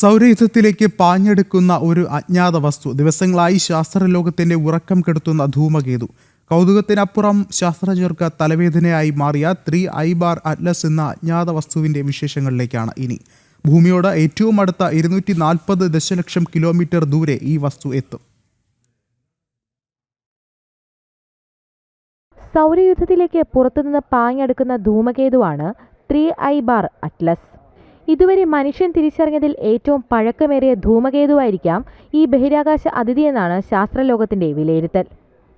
സൗരയൂഥത്തിലേക്ക് പാഞ്ഞെടുക്കുന്ന ഒരു അജ്ഞാത വസ്തു. ദിവസങ്ങളായി ശാസ്ത്രലോകത്തിന്റെ ഉറക്കം കെടുത്തുന്ന ധൂമകേതു. കൗതുകത്തിനപ്പുറം ശാസ്ത്രജ്ഞർക്ക് തലവേദനയായി മാറിയ 3I അറ്റ്ലസ് എന്ന അജ്ഞാത വസ്തുവിന്റെ വിശേഷങ്ങളിലേക്കാണ് ഇനി. ഭൂമിയോട് ഏറ്റവും അടുത്ത 240 ദശലക്ഷം കിലോമീറ്റർ ദൂരെ ഈ വസ്തു എത്തും. സൗരയൂഥത്തിലേക്ക് പുറത്തുനിന്ന് പാഞ്ഞെടുക്കുന്ന ധൂമകേതുവാണ് 3I അറ്റ്ലസ്. ഇതുവരെ മനുഷ്യൻ തിരിച്ചറിഞ്ഞതിൽ ഏറ്റവും പഴക്കമേറിയ ധൂമകേതുവായിരിക്കാം ഈ ബഹിരാകാശ അതിഥിയെന്നാണ് ശാസ്ത്രലോകത്തിന്റെ വിലയിരുത്തൽ.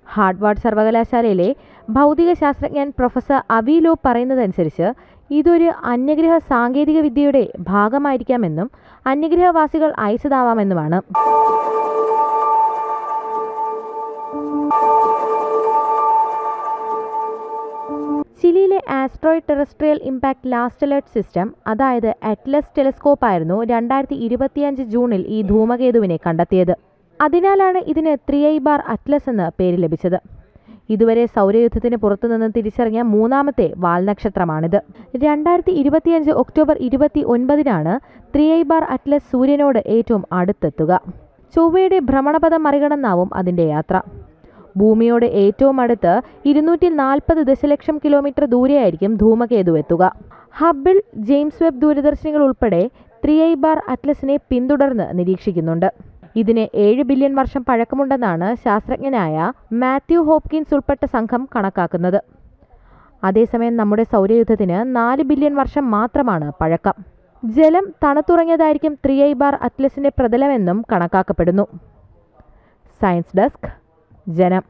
ഹാർവാർഡ് സർവകലാശാലയിലെ ഭൗതിക ശാസ്ത്രജ്ഞൻ പ്രൊഫസർ അവി ലോബ് പറയുന്നതനുസരിച്ച് ഇതൊരു അന്യഗ്രഹ സാങ്കേതിക വിദ്യയുടെ ഭാഗമായിരിക്കാമെന്നും അന്യഗ്രഹവാസികൾ അയച്ചതാവാമെന്നുമാണ്. ചിലിയിലെ asteroid terrestrial impact last alert system, അതായത് അറ്റ്ലസ് ടെലിസ്കോപ്പ് ആയിരുന്നു 2025 ജൂണിൽ ഈ ധൂമകേതുവിനെ കണ്ടെത്തിയത്. അതിനാലാണ് ഇതിന് 3I അറ്റ്ലസ് എന്ന് പേര് ലഭിച്ചത്. ഇതുവരെ സൗരയൂഥത്തിന് പുറത്തുനിന്ന് തിരിച്ചറിഞ്ഞ മൂന്നാമത്തെ വാൽനക്ഷത്രമാണിത്. 2025 ഒക്ടോബർ 29-നാണ് 3I അറ്റ്ലസ് സൂര്യനോട് ഏറ്റവും അടുത്തെത്തുക. ചൊവ്വയുടെ ഭ്രമണപഥം മറികടന്നാവും അതിന്റെ യാത്ര. ഭൂമിയോട് ഏറ്റവും അടുത്ത് 240 ദശലക്ഷം കിലോമീറ്റർ ദൂരെയായിരിക്കും ധൂമകേതു എത്തുക. ഹബിൾ, ജെയിംസ് വെബ് ദൂരദർശിനികൾ ഉൾപ്പെടെ 3I അറ്റ്ലസിനെ പിന്തുടർന്ന് നിരീക്ഷിക്കുന്നുണ്ട്. ഇതിന് 7 ബില്യൺ വർഷം പഴക്കമുണ്ടെന്നാണ് ശാസ്ത്രജ്ഞനായ മാത്യു ഹോപ്കിൻസ് ഉൾപ്പെട്ട സംഘം കണക്കാക്കുന്നത്. അതേസമയം നമ്മുടെ സൗരയൂഥത്തിന് 4 ബില്യൺ വർഷം മാത്രമാണ് പഴക്കം. ജലം തണുത്തുറങ്ങിയതായിരിക്കും 3I അറ്റ്ലസിന്റെ പ്രതലമെന്നും കണക്കാക്കപ്പെടുന്നു. സയൻസ് ഡെസ്ക്, ജനം.